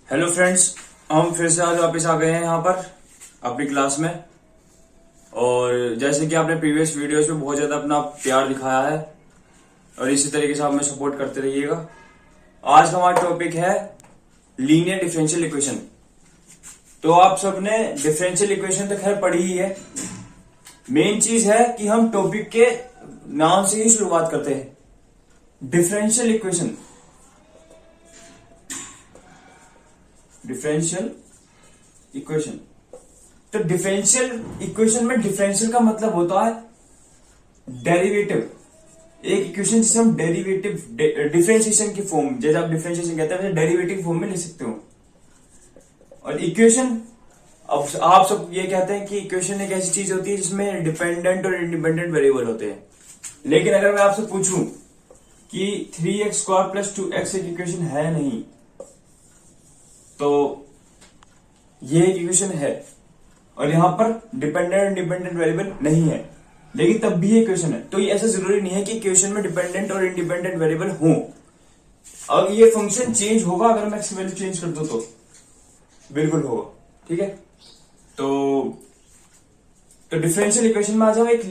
Hello friends, हम फिर से आज वापस आ गए हैं यहाँ पर अपनी क्लास में। और जैसे कि आपने प्रीवियस वीडियोस में बहुत ज्यादा अपना प्यार दिखाया है और इसी तरीके से आप हमें सपोर्ट करते रहिएगा। आज का हमारा टॉपिक है लीनियर डिफरेंशियल इक्वेशन। तो आप सबने डिफरेंशियल इक्वेशन तो खैर पढ़ी ही है। मेन चीज है कि हम टॉपिक के नाम से ही शुरुआत करते हैं। Differential equation, differential equation. तो डिफरेंशियल इक्वेशन में डिफरेंशियल का मतलब होता है डेरिवेटिव। एक इक्वेशन जिसे हम डेरिवेटिव डिफरेंशिएशन की फॉर्म, जैसे आप डिफरेंशिएशन कहते हैं वैसे डेरिवेटिव फॉर्म में लिख सकते हो। और इक्वेशन, अब आप सब ये कहते हैं कि इक्वेशन एक ऐसी चीज होती है जिसमें डिपेंडेंट और इंडिपेंडेंट वेरिएबल होते हैं। लेकिन अगर मैं आपसे पूछूं कि 3x² + 2x एक इक्वेशन है नहीं, तो ये एक इक्वेशन है और यहां पर डिपेंडेंट और इंडिपेंडेंट वेरिएबल नहीं है, लेकिन तब भी ये इक्वेशन है। तो ये ऐसा जरूरी नहीं है कि इक्वेशन में डिपेंडेंट और इंडिपेंडेंट वेरिएबल हो। अब ये फंक्शन चेंज होगा अगर मैं इसकी वैल्यू चेंज कर दूं तो बिल्कुल होगा। ठीक है, तो डिफरेंशियल इक्वेशन में आ जाओ। एक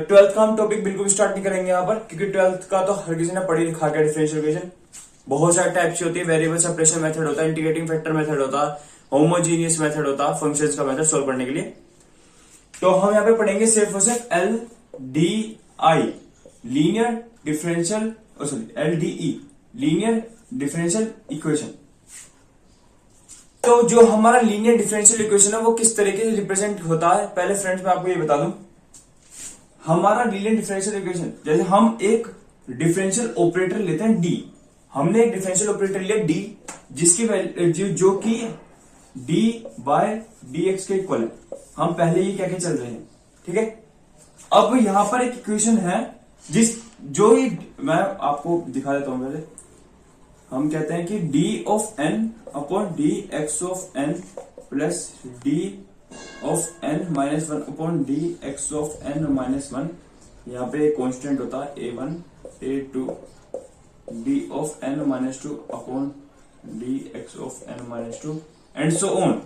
12th का हम टॉपिक बिल्कुल स्टार्ट नहीं करेंगे यहाँ पर, क्योंकि 12th का तो हर किसी ने पढ़ी लिखा गया। डिफरेंशियल इक्वेशन बहुत सारे टाइप की होती है। वेरिएबल सेपरेशन मेथड होता है, इंटीग्रेटिंग फैक्टर मेथड होता है, होमोजीनियस मेथड होता है, फंक्शंस का मेथड सोल्व करने के लिए। तो हम यहाँ पे पढ़ेंगे सिर्फ और सिर्फ LDI linear differential, LDE linear differential equation. तो जो हमारा लीनियर डिफरेंशियल इक्वेशन है वो किस तरीके से रिप्रेजेंट होता है, पहले फ्रेंड्स मैं आपको ये बता दूं। हमारा लीनियर डिफरेंशियल इक्वेशन, जैसे हम एक डिफरेंशियल ऑपरेटर लेते हैं D। हमने एक डिफरेंशियल ऑपरेटर लिया D, जिसकी वैल्यू जो कि d/dx के इक्वल है। हम पहले ही क्या चल रहे हैं, ठीक है। अब यहां पर एक इक्वेशन है मैं आपको दिखा देता हूं। पहले हम कहते हैं कि d/n/dx प्लस d/n-1/dx(n-1) यहाँ पे कांस्टेंट होता है a1 a2 d(n-2)/dx(n-2) and so on.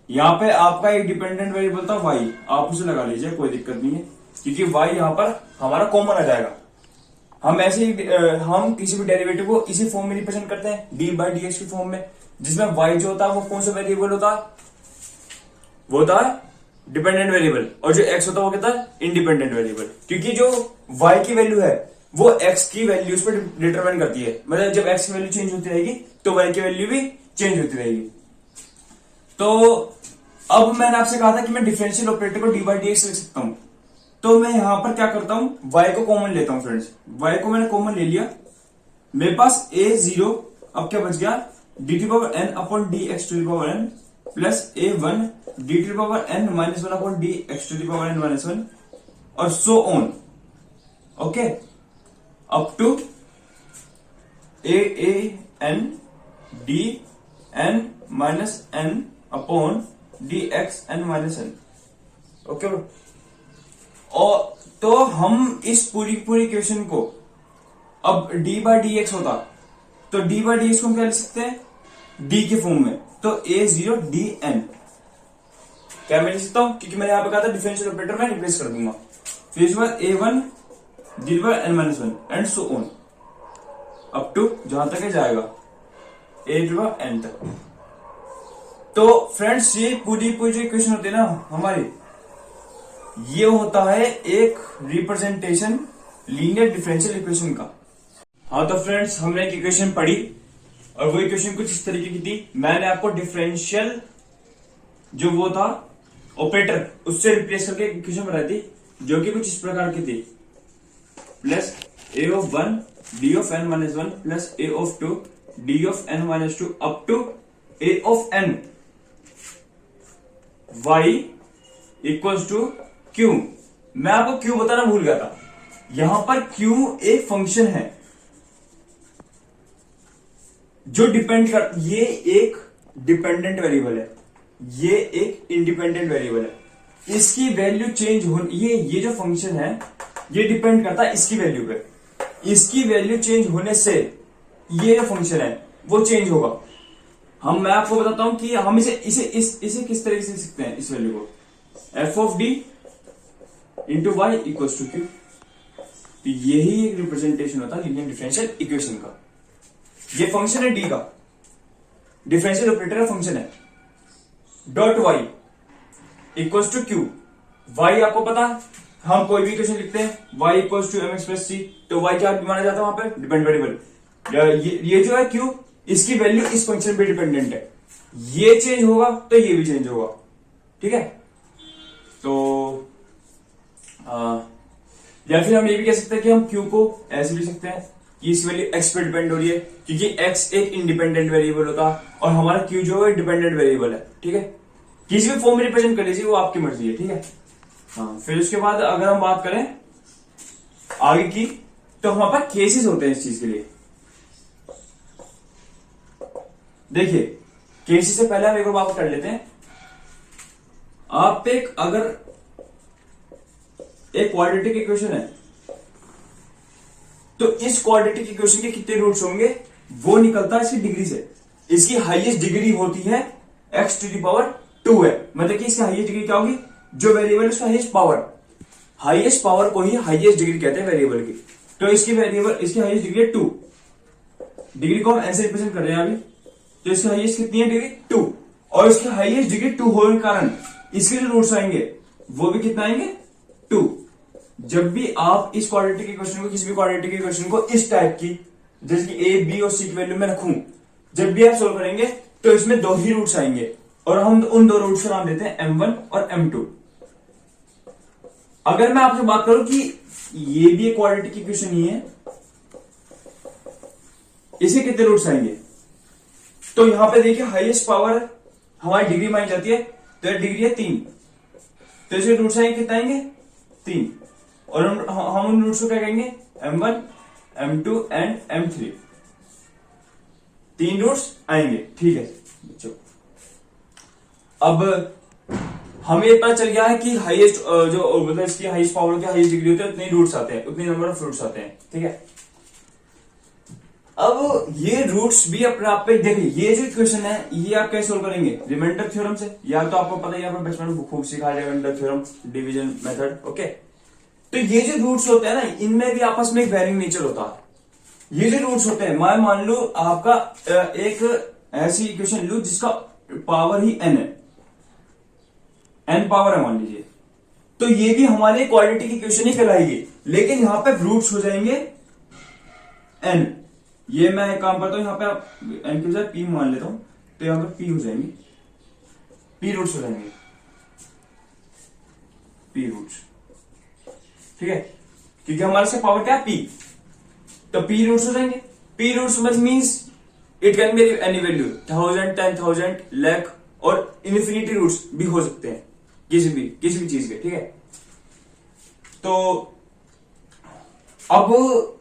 यहाँ पे आपका एक डिपेंडेंट वेरिएबल था y, आप उसे लगा लीजिए, कोई दिक्कत नहीं है, क्योंकि y यहाँ पर हमारा कॉमन आ जाएगा। हम ऐसे ही हम किसी भी डेरिवेटिव को इसी फॉर्म में रिप्रेजेंट करते हैं, d/dx की फॉर्म में, जिसमें y जो होता है वो कौन सा वेरिएबल होता है, वो होता है डिपेंडेंट वेरिएबल, और जो x होता है वो कहता है इंडिपेंडेंट वेरिएबल। क्योंकि जो y की वैल्यू है वो x की वैल्यूज पर डिटरमाइन करती है। मतलब जब x की वैल्यू चेंज होती रहेगी तो y की वैल्यू भी चेंज होती रहेगी। तो अब मैंने आपसे कहा था कि मैं डिफरेंशियल ऑपरेटर को d/dx लिख सकता हूं। तो मैं यहां पर क्या करता हूं, y को कॉमन लेता हूं फ्रेंड्स। y को मैंने कॉमन ले लिया, मेरे पास a0 अब क्या बच गया, d/n/dx(n) प्लस a1 d/n-1/dx(n-1) और so on, okay, up to a(n)(dn-n/dx(n-n) okay. और तो हम इस पूरी इक्वेशन को, अब d/dx होता तो d/dx को हम क्या लिख सकते हैं, d के फॉर्म में, तो a0 dn क्या मैं लिख सकता हूं, क्योंकि मैंने यहां पे कहा था डिफरेंशियल ऑपरेटर मैं रिप्लेस कर दूंगा। फिर इसके बाद a1 d/n-1 and so on up to जहां तक जाएगा a/n तक। तो फ्रेंड्स ये पूरी जो इक्वेशन होती है ना हमारी, ये होता है एक रिप्रेजेंटेशन लीनियर डिफरेंशियल इक्वेशन का। हाँ, तो फ्रेंड्स हमने एक इक्वेशन पढ़ी और वो इक्वेशन कुछ इस तरीके की थी। मैंने आपको डिफरेंशियल जो वो था ऑपरेटर उससे रिप्लेस करके एक इक्वेशन बनाई थी, जो कि कुछ इस प्रकार की थी, plus a(1) d(n-1) plus a(2) d(n-2) up to a(n) y equals to q। मैं आपको q बताना भूल गया था। यहां पर q एक फंक्शन है जो डिपेंड कर, ये एक डिपेंडेंट वेरिएबल है, ये एक इंडिपेंडेंट वेरिएबल है। इसकी वैल्यू चेंज हो, ये जो फंक्शन है ये डिपेंड करता है इसकी वैल्यू पे। इसकी वैल्यू चेंज होने से ये जो फंक्शन है वो चेंज होगा। मैं आपको बताता हूं कि हम इसे किस तरीके से लिख सकते हैं, इस वैल्यू को f of D into y equal to Q. तो यही एक रिप्रेजेंटेशन होता है लीनियर डिफरेंशियल इक्वेशन का। ये फंक्शन है डी का, डिफरेंशियल ऑपरेटर का फंक्शन है, dot y equal to Q. Y आपको पता है, हम कोई भी इक्वेशन लिखते हैं y equal to M x plus C, तो y क्या माना जाता है वहां पर, डिपेंड वेरिएबल। ये जो है q, इसकी वैल्यू इस फंक्शन पे डिपेंडेंट है, ये चेंज होगा तो ये भी चेंज होगा, ठीक है। तो या फिर हम ये भी कह सकते हैं कि हम q को ऐसे लिख सकते हैं कि इसकी वैल्यू x पे डिपेंड हो रही है, क्योंकि x एक इंडिपेंडेंट वेरिएबल होता है और हमारा q जो है डिपेंडेंट वेरिएबल है, ठीक है। किसी भी फॉर्म में रिप्रेजेंट कर लीजिए, वो आपकी मर्जी है, ठीक है। हाँ, फिर उसके बाद अगर हम बात करें आगे की, तो हमारे पास केसेस होते हैं इस चीज के लिए। देखिए, केसेस से पहले हम एक और बात कर लेते हैं। आप अगर एक क्वाड्रेटिक इक्वेशन है, तो इस क्वाड्रेटिक इक्वेशन के कितने रूट्स होंगे वो निकलता है इसकी डिग्री से। इसकी हाईएस्ट डिग्री होती है x टू द पावर 2 है, मतलब कि इसकी हाईएस्ट डिग्री क्या होगी, जो वेरिएबल है उसका हाईएस्ट पावर को ही हाईएस्ट डिग्री कहते हैं वेरिएबल की। तो इसकी हाईएस्ट डिग्री है 2, डिग्री को हम ऐसे रिप्रेजेंट कर रहे हैं अभी। तो इसकी हाईएस्ट कितनी है डिग्री 2, और इसकी हाईएस्ट डिग्री 2 होने के कारण इसके जो रूट्स आएंगे वो भी कितना आएंगे 2। जब भी आप इस क्वाड्रेटिक इक्वेशन को, किसी भी क्वाड्रेटिक इक्वेशन को इस टाइप की, जैसे कि ए बी और सी की वैल्यू में रखूं, जब भी आप सोल्व करेंगे तो इसमें 2 ही रूट्स आएंगे, और हम उन 2 रूट्स का नाम देते हैं m1 और m2। अगर मैं आपसे बात करूं कि ये भी एक क्वाड्रेटिक इक्वेशन ही है, इसे कितने रूट्स आएंगे, तो यहां पे देखिए हाईएस्ट पावर हमारी डिग्री मानी जाती है, तो डिग्री है 3, तो इसके रूट्स आएंगे कितना आएंगे 3, और हम उन रूट्स को क्या कहेंगे m1 m2 and m3, 3 roots आएंगे, ठीक है बच्चों। अब हमें पता चल गया है कि हाईएस्ट जो मतलब इसकी हाईएस्ट पावर की हाईएस्ट डिग्री होती है, उतने रूट्स आते हैं, उतने नंबर ऑफ रूट्स आते हैं, ठीक है। अब ये रूट्स भी अपने आप पे देखिए, ये जो इक्वेशन है ये आप कैसे सोल्व करेंगे, रिमाइंडर थ्योरम से, या तो आपको पता है यहाँ पर बचपन में खूब सिखाया जाएगा remainder theorem, division method, okay. तो ये जो रूट्स होते हैं ना, इनमें भी आपस में एक वेरिंग नेचर होता है। ये जो रूट्स होते हैं, मैं मान लू आपका एक ऐसी इक्वेशन लू जिसका पावर ही n है, n पावर है मान लीजिए, तो ये भी हमारे क्वाड्रेटिक इक्वेशन ही कहलाएगी, लेकिन यहां पे रूट्स हो जाएंगे n। ये मैं एक काम करता हूं, यहां पे n के साथ p मान लेता हूं, तो यहां पे p हो जाएंगे, p रूट्स हो जाएंगे, p रूट्स, ठीक है, क्योंकि हमारे से पावर क्या है p, तो p रूट्स हो जाएंगे। p roots means it can be any value, 1000, 10,000, lakh और इन्फिनिटी रूट्स भी हो सकते हैं किसी भी चीज के, ठीक है। तो अब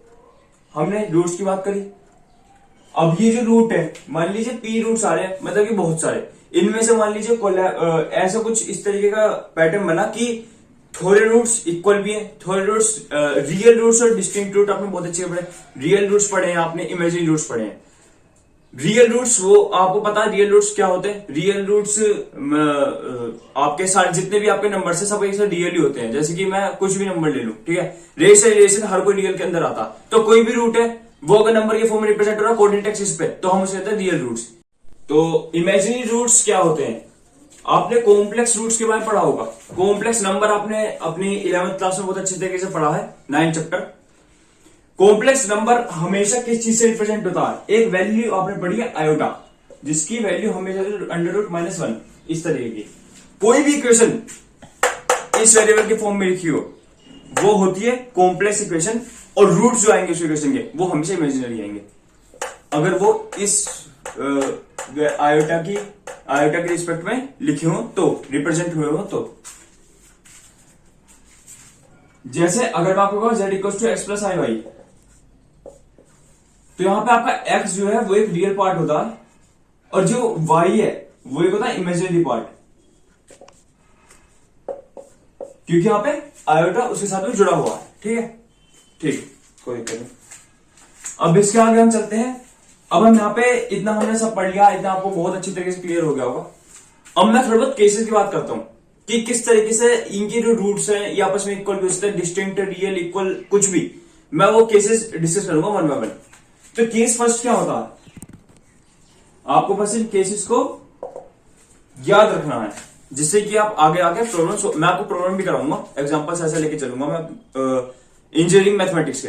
हमने रूट्स की बात करी। अब ये जो रूट है, मान लीजिए p रूट्स आ रहे हैं, मतलब कि बहुत सारे, इनमें से मान लीजिए ऐसा कुछ इस तरीके का पैटर्न बना कि थोड़े रूट्स इक्वल भी हैं, थोड़े रूट्स रियल रूट्स और डिस्टिंक्ट रूट आपने बहुत अच्छे पढ़े, रियल रूट्स पढ़े हैं आपने, इमेजिनरी रूट्स पढ़े हैं। रियल रूट्स, वो आपको पता है रियल रूट्स क्या होते हैं। रियल रूट्स आपके सारे जितने भी आपके नंबर है सब एक साथ रियल ही होते हैं। जैसे कि मैं कुछ भी नंबर ले लूं, ठीक है, रेस से रिलेशन हर कोई रियल के अंदर आता, तो कोई भी रूट है वो अगर नंबर के फॉर्म में रिप्रेजेंट हो रहा है कोऑर्डिनेट एक्सिस पे, तो हम उसे कहते हैं रियल रूट्स। तो इमेजिनरी रूट्स क्या होते हैं, आपने कॉम्प्लेक्स रूट्स के बारे में पढ़ा होगा। कॉम्प्लेक्स नंबर आपने अपनी 11th क्लास में बहुत अच्छे तरीके से पढ़ा है, 9 चैप्टर। कॉम्प्लेक्स नंबर हमेशा किस चीज से रिप्रेजेंट होता है, एक वैल्यू आपने पढ़ी है आयोटा, जिसकी वैल्यू हमेशा √-1 इस तरीके की। कोई भी इक्वेशन इस वेरिएबल के फॉर्म में लिखी हो वो होती है कॉम्प्लेक्स इक्वेशन, और रूट्स जो आएंगे उस इक्वेशन के वो हमेशा इमेजिनरी आएंगे, अगर वो इस आयोटा के रिस्पेक्ट में लिखे हो तो, रिप्रेजेंट हुए हो तो। जैसे अगर मैं आपको कहूं z = x + i y, तो यहां पे आपका x जो है वो एक रियल पार्ट होता है, और जो y है वो एक होता है इमेजिनरी पार्ट, क्योंकि यहां पे आयोटा उसके साथ में जुड़ा हुआ है, ठीक है, ठीक, कोई दिक्कत नहीं। अब इसके आगे हम चलते हैं अब हम यहाँ पे इतना हमने सब पढ़ लिया, इतना आपको बहुत अच्छी तरीके से क्लियर हो गया होगा। अब मैं थोड़ा बहुत केसेस की बात करता हूं कि किस तरीके से इनके जो रूट्स हैं ये आपस में इक्वल भी हो सकते हैं, डिस्टिंक्ट, रियल, इक्वल, कुछ भी। मैं वो केसेस डिस्कस करूंगा वन बाय वन। तो केस फर्स्ट क्या होता है, आपको बस इन केसेस को याद रखना है जिससे कि आप आगे आगे प्रॉब्लम, मैं आपको प्रॉब्लम भी कराऊंगा, एग्जांपल्स ऐसे लेके चलूंगा मैं इंजीनियरिंग मैथमेटिक्स के।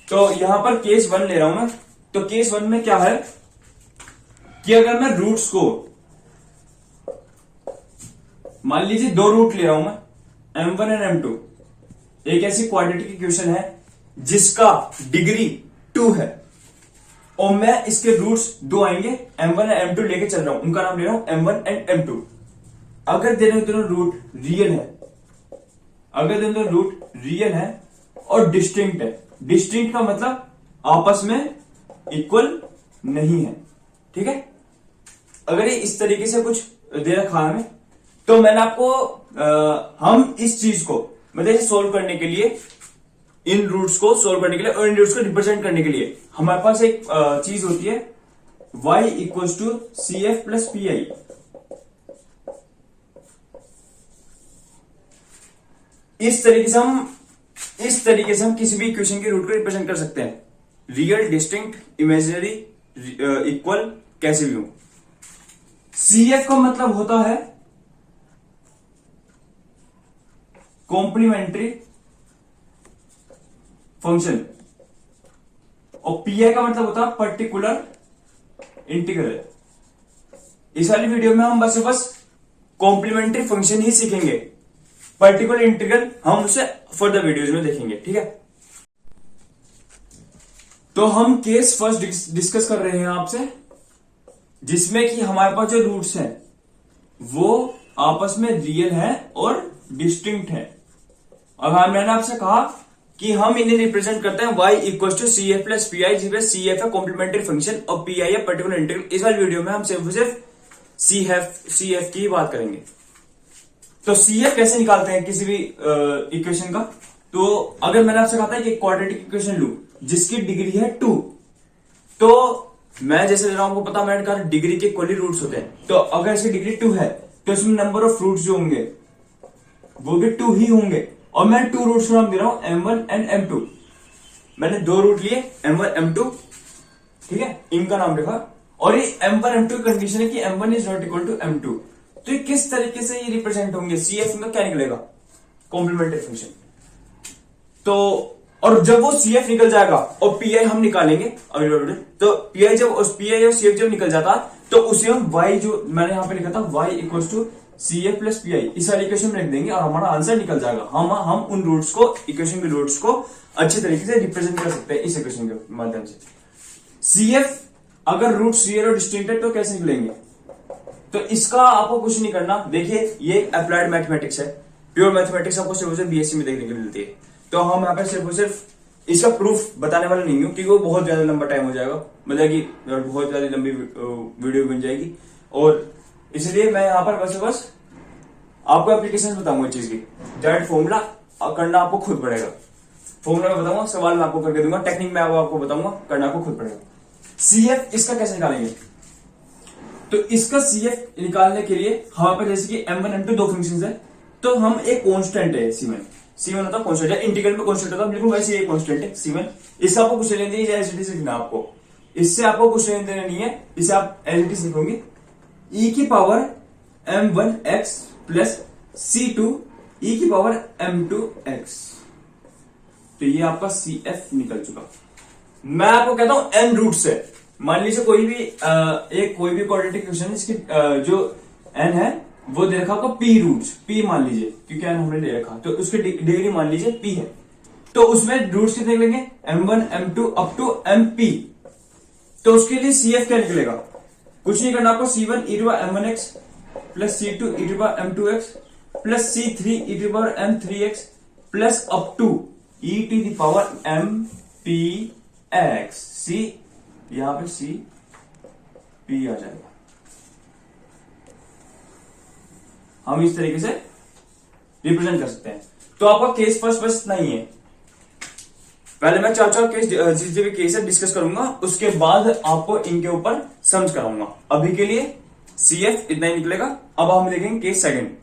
तो यहां पर केस 1 ले रहा हूं मैं। तो केस 1 में क्या है कि अगर मैं रूट्स को, मान लीजिए 2 रूट ले रहा हूं मैं, m1 एंड m2, एक ऐसी क्वाड्रेटिक इक्वेशन है जिसका डिग्री 2 है और मैं इसके रूट्स 2 आएंगे, m1 एंड m2 लेके चल रहा हूं, उनका नाम ले रहा हूं m1 एंड m2। अगर दोनों रूट रियल है, अगर दोनों रूट रियल है और डिस्टिंक्ट है, डिस्टिंक्ट का मतलब आपस में इक्वल नहीं है, ठीक है। अगर ये इस तरीके से कुछ दे रखा है हमें, तो मैंने आपको हम इस चीज को मतलब इसे सोल्व करने के लिए, इन रूट्स को सोल्व करने के लिए और इन रूट्स को रिप्रेजेंट करने के लिए हमारे पास एक चीज होती है y equals to C F plus P I. इस तरीके से हम किसी भी इक्वेशन के रूट को रिप्रेजेंट कर सकते हैं, रियल, डिस्टिंक्ट, इमेजिनरी, इक्वल, कैसे भी हो। सी एफ का मतलब होता है कॉम्प्लीमेंट्री फंक्शन और पीआई का मतलब होता है पर्टिकुलर इंटीग्रल। इस वाली वीडियो में हम बस कॉम्प्लीमेंट्री फंक्शन ही सीखेंगे, पर्टिकुलर इंटीग्रल हम उसे फर्दर वीडियोज में देखेंगे, ठीक है। तो हम केस फर्स्ट डिस्कस कर रहे हैं आपसे, जिसमें कि हमारे पास जो रूट्स हैं वो आपस में रियल है और डिस्टिंक्ट है। अब मैंने आपसे कहा कि हम इन्हें रिप्रेजेंट करते हैं y equal to C F plus P I, जिसमें सी एफ है कॉम्प्लीमेंट्री फंक्शन और पी आई है पर्टिकुलर इंटीग्रल। इस वाली वीडियो में हम सिर्फ सी एफ की बात करेंगे। तो सी एफ कैसे निकालते हैं किसी भी इक्वेशन का, तो अगर मैंने आपसे कहा था कि क्वाड्रेटिक इक्वेशन लू जिसकी डिग्री है 2, तो मैं जैसे दे रहा हूं आपको पता, मैंने कहा डिग्री के इक्वली रूट्स होते हैं। तो अगर इसकी डिग्री 2 है तो इसमें नंबर ऑफ रूट्स जो होंगे वो भी 2 ही होंगे। और मैं 2 रूट्स का नाम दे रहा हूं m1 एंड m2। मैंने 2 रूट लिए m1 m2, ठीक है, इनका नाम लिखा। और ये m1 m2 कंडीशन है कि m1 is not equal to m2। तो ये किस तरीके से ये रिप्रेजेंट होंगे, CF में क्या निकलेगा, कॉम्प्लीमेंट्री फंक्शन। तो और जब वो CF निकल जाएगा और PI हम निकालेंगे अभी, तो PI और CF जब निकल जाता तो उसे हम y, जो मैंने यहां पे लिखा था y equal to C F plus P I, इस वाली इक्वेशन में रख देंगे और हमारा आंसर निकल जाएगा। हम उन रूट्स को, इक्वेशन के रूट्स को अच्छे तरीके से रिप्रेजेंट कर सकते हैं इस इक्वेशन के माध्यम से। सी एफ अगर रूट्स रियल और डिस्टिंक्ट है तो कैसे निकलेंगे, तो इसका आपको कुछ नहीं करना। देखिए ये अप्लाइड मैथमेटिक्स है, प्योर मैथमेटिक्स आपको सिर्फ बीएससी में देखने को मिलती है। तो हम यहाँ पे सिर्फ इसका प्रूफ बताने वाला नहीं हूँ क्योंकि वो बहुत ज्यादा लंबा टाइम हो जाएगा, मतलब कि बहुत ज्यादा लंबी वीडियो बन जाएगी। और इसलिए मैं यहाँ पर बस आपको एप्लीकेशन बताऊंगा इस चीज की। डायरेक्ट फॉर्मूला करना आपको खुद पड़ेगा, फॉर्मूला मैं बताऊंगा, सवाल मैं आपको करके दूंगा, टेक्निक में आपको बताऊंगा, करना आपको खुद पड़ेगा। सीएफ इसका कैसे निकालेंगे, तो इसका सीएफ निकालने के लिए हमारे पास जैसे कि m1 m2 दो फंक्शंस है, तो हम एक कांस्टेंट है c1 होता है कांस्टेंट है, इंटीग्रल में कांस्टेंट होता है, बिल्कुल वैसे ये कांस्टेंट है c1। इससे आपको कुछ लेने देना एज लिखना, आपको इससे आपको कुछ लेने देना नहीं है, इसे आप एज लिखोगे e की power m1x plus c2 e की पावर m2x। तो ये आपका CF निकल चुका। मैं आपको कहता हूं n रूट्स है, मान लीजिए कोई भी क्वाड्रेटिक इक्वेशन, इसकी जो n है वो दे रखा आपको p रूट्स, p मान लीजिए क्योंकि n हमने ले रखा, तो उसकी डिग्री मान लीजिए p है, तो उसमें रूट्स कितने निकलेंगे m1 m2 up to mp। तो उसके लिए CF क्या निकलेगा, कुछ नहीं करना आपको, c1 e to power m1x plus c2 e to power m2x plus c3 e to power m3x plus up to e to the power mpx। c यहां पे c p आ जाएगा। हम इस तरीके से रिप्रेजेंट कर सकते हैं। तो आपका केस फर्स्ट बस इतना ही है। पहले मैं चार केस जितने भी केस है डिस्कस करूंगा, उसके बाद आपको इनके ऊपर समझ कराऊंगा। अभी के लिए सीएफ इतना ही निकलेगा। अब हम देखेंगे केस सेकंड।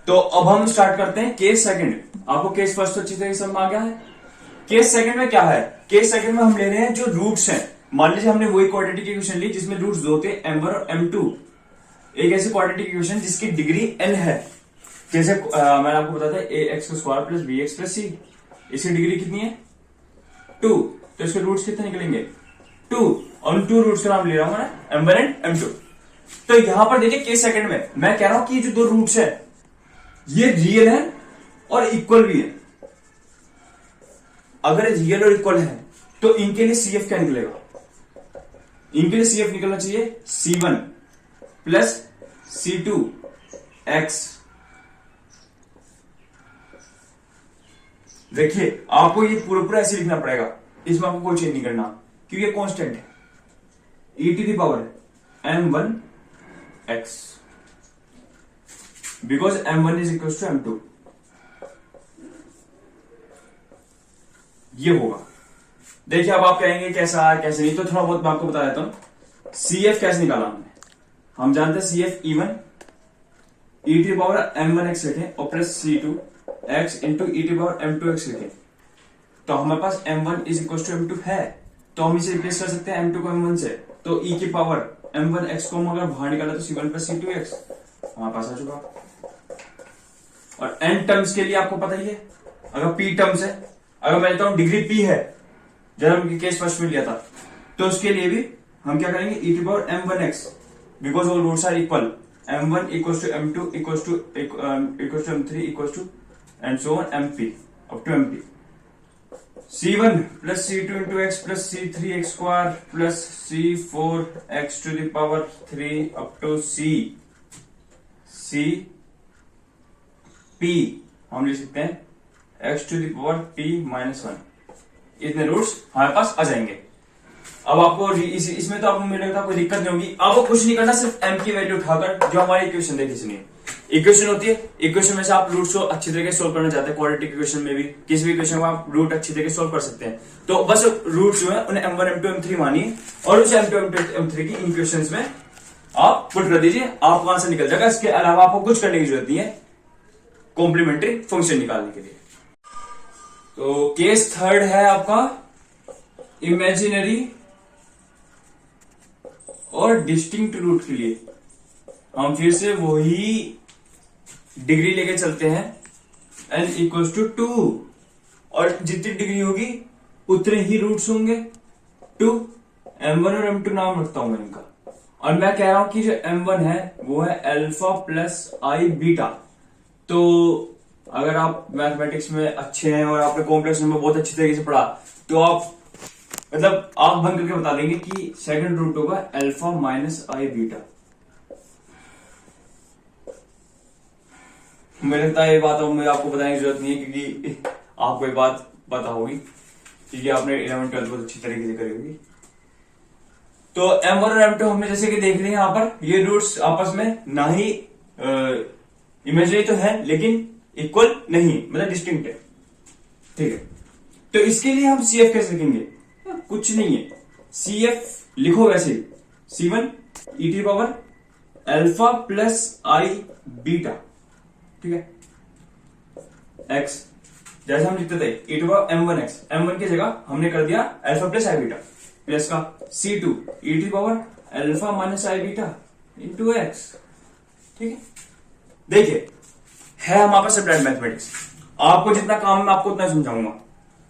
तो अब हम स्टार्ट करते हैं केस सेकंड। आपको केस फर्स्ट तो अच्छी तरह समझ आ गया है। केस सेकंड में क्या है? केस सेकंड में हम ले रहे हैं जो रूट्स हैं। मान लीजिए हमने वही क्वाड्रेटिक इक्वेशन ली जिसमें रूट्स दो थे, m1 और m2। एक ऐसी क्वाड्रेटिक इक्वेशन जिसकी डिग्री n है, जैसे मैंने आपको बताया था ax² plus bx plus c, इसकी डिग्री कितनी है 2। तो इसके रूट्स कितने निकलेंगे 2, और उन 2 रूट्स का नाम ले रहा हूं मैं m1 एंड m2। तो यहां पर देखिए केस सेकंड में मैं कह रहा हूं कि ये जो 2 रूट्स है ये रियल है और इक्वल भी है। अगर रियल और इक्वल है तो इनके लिए सीएफ क्या निकलेगा? इनके लिए सीएफ निकलना चाहिए c1 प्लस c2 x। देखिए आपको ये पूरा ऐसे लिखना पड़ेगा, इसमें आपको कोई चेंज नहीं करना क्योंकि ये कांस्टेंट है। e to the power m1 x because m1 is equal to m2। ये होगा। देखिए अब आप कहेंगे कैसा है कैसे नहीं, तो थोड़ा बहुत मैं आपको बता देता हूं। सीएफ कैसे निकाला हमने? हम जानते हैं CF E1 e to power m1x लिखें और plus c2 x into e to power m2x लिखें। तो हमारे पास m1 is equal to m2 है, तो हम इसे रिप्लेस कर सकते हैं m2 को m1 से। तो e की पावर m1x को हम अगर बाहर निकाला तो c1 प्लस c2x हमारे पास आ चुका। और n टर्म्स के लिए आपको पता ही है, अगर p टर्म्स है, अगर मैं लेता हूं डिग्री p है, जब हम केस फर्स्ट में लिया था, तो उसके लिए भी हम क्या करेंगे e to power m1x because all roots are equal. m1 equal to m2 equal to m3 equal to and so on mp up to mp। c1 plus c2 into x plus c3x square plus c4x to the power 3 up to p हम लिख सकते हैं x to the power p minus 1। इतने roots हमारे पास आ जाएंगे। अब आपको इसमें तो आपको मुझे लगता है कोई दिक्कत नहीं होगी। आपको कुछ नहीं करना, सिर्फ m की वैल्यू उठाकर जो हमारी इक्वेशन देखी सुनिए। इक्वेशन होती है, इक्वेशन में से आप रूट्स को अच्छी तरीके से सोल्व करना चाहते हैं, क्वाड्रेटिक इक्वेशन में भी किसी भी इक्वेशन को आप रूट अच्छी तरीके से सोल्व कर सकते हैं। तो बस रूट्स जो है उन्हें m1 m2 m3 मानिए और उस m2 m3 की इक्वेशंस में आप पुट कर दीजिए, आपको आंसर निकल जाएगा। इसके अलावा आपको कुछ करने की जरूरत नहीं है कॉम्प्लीमेंट्री फंक्शन निकालने के लिए। तो केस थर्ड है आपका इमेजिनरी और डिस्टिंक्ट रूट के लिए। हम फिर से वही डिग्री लेके चलते हैं, n इक्वल्स टू 2, और जितनी डिग्री होगी उतने ही रूट्स होंगे 2। m1 और m2 नाम रखता हूं मैं इनका, और मैं कह रहा हूं कि जो m1 है वो है अल्फा प्लस आई बीटा। तो अगर आप मैथमेटिक्स में अच्छे हैं और आपने कॉम्प्लेक्स नंबर बहुत अच्छी तरीके से पढ़ा, तो आप मतलब आप बंद करके बता देंगे कि सेकंड रूट होगा अल्फा माइनस आई बीटा। मुझे लगता है ये बात मुझे आपको बताने की जरूरत नहीं है क्योंकि आपको ये बात पता होगी क्योंकि आपने 11th-12th बहुत अच्छी तरीके से करी होगी। तो m1 और m2 हमने जैसे कि देख रहे हैं यहां पर, ये रूट्स आपस में ना ही इमेजिनरी तो है लेकिन इक्वल नहीं, मतलब डिस्टिंक्ट है। ठीक है, तो इसके लिए हम CF कैसे लिखेंगे? कुछ नहीं है, CF लिखो वैसे ही C1 e to power alpha plus i beta. ठीक है, x जैसे हम लिखते थे e to power m1x, m1 की जगह हमने कर दिया alpha plus i beta, plus का C2 e to power alpha minus i beta into x। ठीक है, देखिए है हमारे पास अप्लाइड मैथमेटिक्स। आपको जितना काम है मैं आपको उतना समझाऊंगा।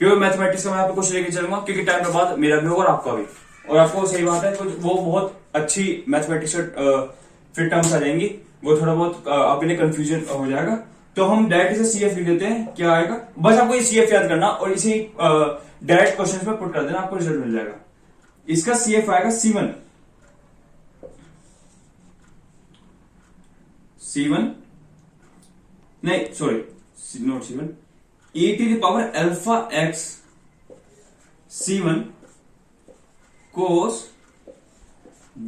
प्योर मैथमेटिक्स का मैं आपको कुछ लेके चलूंगा क्योंकि टाइम के बाद मेरा भी होगा और आपका भी। और आपको सही बात है तो वो बहुत अच्छी मैथमेटिक्स फिर टर्म्स आ जाएंगी, वो थोड़ा बहुत आपके लिए कंफ्यूजन हो जाएगा। तो हम डायरेक्ट से CF लिख देते हैं, क्या आएगा बस आपको ये CF याद करना और इसी डायरेक्ट क्वेश्चन में पुट कर देना, आपको रिजल्ट मिल जाएगा। इसका CF आएगा C1 नहीं sorry note C1 e to the power alpha x C1 cos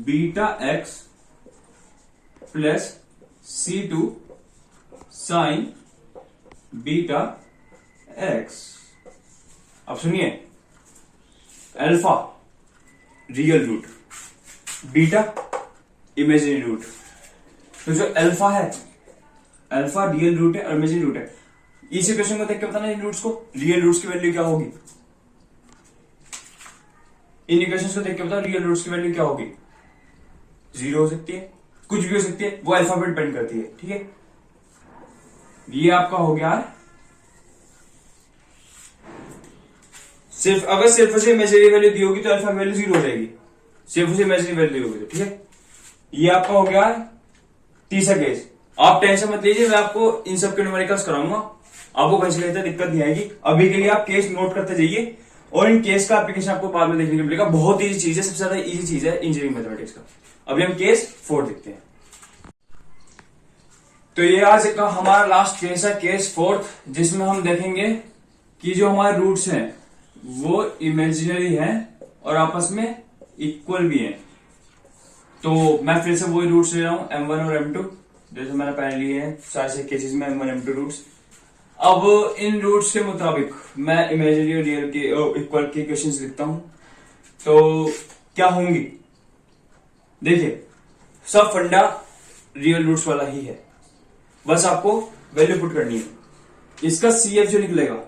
beta x plus C2 sine beta x। अब सुनिए, alpha real root, beta imaginary root. तो जो अल्फा है, अल्फा रियल रूट है और इमेजिनरी रूट है। इस इक्वेशन को देख के बताना इन रूट्स को, रियल रूट्स की वैल्यू क्या होगी। इन इक्वेशंस को देख के बताओ रियल रूट्स की वैल्यू क्या होगी। 0 हो सकती है, कुछ भी हो सकती है, वो अल्फा पे डिपेंड करती है। ठीक है, ये आपका हो गया सिर्फ, अगर सिर्फ से इमेजिनरी वैल्यू दी होगी तो अल्फा की वैल्यू 0 हो जाएगी, सिर्फ से इमेजिनरी वैल्यू दी होगी तो। ठीक है, ये आपका हो गया तीसरा केस। आप टेंशन मत लीजिए, मैं आपको इन सब के न्यूमेरिकल्स कराऊंगा, आपको कहीं से कहीं दिक्कत नहीं आएगी। अभी के लिए आप केस नोट करते जाइए और इन केस का एप्लीकेशन आपको बाद में देखने को मिलेगा। बहुत इजी चीज है, सबसे ज्यादा इजी चीज है इंजीनियरिंग मैथमेटिक्स का। अभी हम केस 4 देखते हैं। तो ये आज का हमारा लास्ट केस है, केस 4, जिसमें हम देखेंगे कि जो हमारे रूट्स हैं वो इमेजिनरी हैं और आपस में इक्वल भी हैं। तो मैं फिर से वही रूट्स ले रहा हूं, M1 और M2, जैसे मैंने पहले लिए हैं सारे से केसेस में M1 M2 रूट्स। अब इन रूट्स के मुताबिक मैं इमेजिनरी और रियल के इक्वल के इक्वेशंस लिखता हूं। तो क्या होंगी, देखिए सब फंडा रियल रूट्स वाला ही है, बस आपको वैल्यू पुट करनी है। इसका CF जो निकलेगा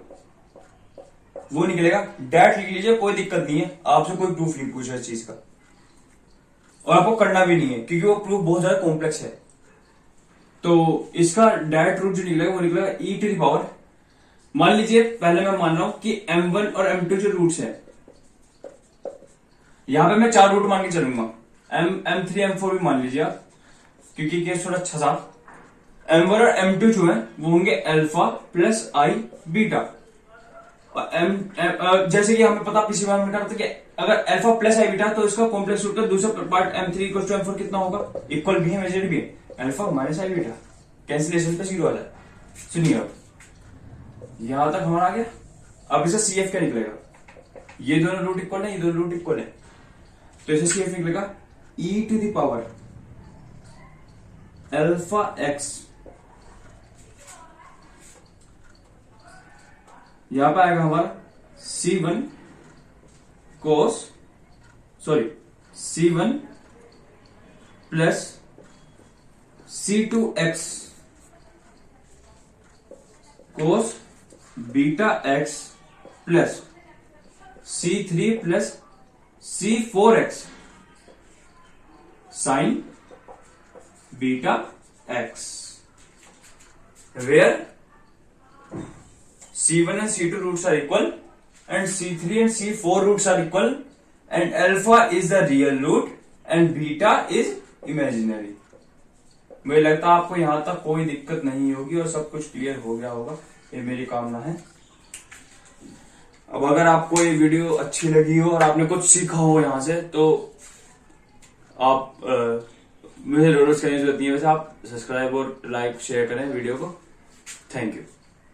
वो निकलेगा, डायरेक्ट लिख लीजिए, कोई दिक्कत नहीं है, आपसे कोई प्रूफ नहीं पूछा इस चीज का और आपको करना भी नहीं है क्योंकि वो प्रूफ बहुत ज्यादा कॉम्प्लेक्स है। तो इसका डायरेक्ट रूट जो निकलेगा वो निकलेगा e⁻, मान लीजिए पहले मैं मान रहा हूं कि M1 और M2 जो रूट्स हैं, यहां पे मैं 4 रूट मान के चलूंगा, M3 M4 भी मान लीजिए आप, क्योंकि केस थोड़ा अच्छा था। M1 और M2 जो है वो होंगे अल्फा प्लस आई बीटा। जैसे कि हमें पता पिछली बार में कहा था कि अगर अल्फा प्लस आई बीटा तो इसका कॉम्प्लेक्स रूट का दूसरा पार्ट M3 = M4 कितना होगा, इक्वल भी है, इमेजिनरी भी है, alpha minus i beta, cancellation पे 0 आ जाए। सुनिए अब यहां तक हमारा आ गया। अब इसका CF क्या निकलेगा, ये दोनों रूट इक्वल है, ये दोनों रूट इक्वल है, तो इसका CF निकलेगा e⁻ अल्फा x, यहां पे आएगा हमारा C1 plus C2x cos beta x plus C3 plus C4x sign beta x, where C1 and C2 roots are equal and C3 and C4 roots are equal and alpha is the real root and beta is imaginary। मुझे लगता है आपको यहां तक कोई दिक्कत नहीं होगी और सब कुछ क्लियर हो गया होगा, ये मेरी कामना है। अब अगर आपको ये वीडियो अच्छी लगी हो और आपने कुछ सीखा हो यहां से, तो आप मुझे रोज करने की जरूरत नहीं है, वैसे आप सब्सक्राइब और लाइक शेयर करें वीडियो को। Thank you.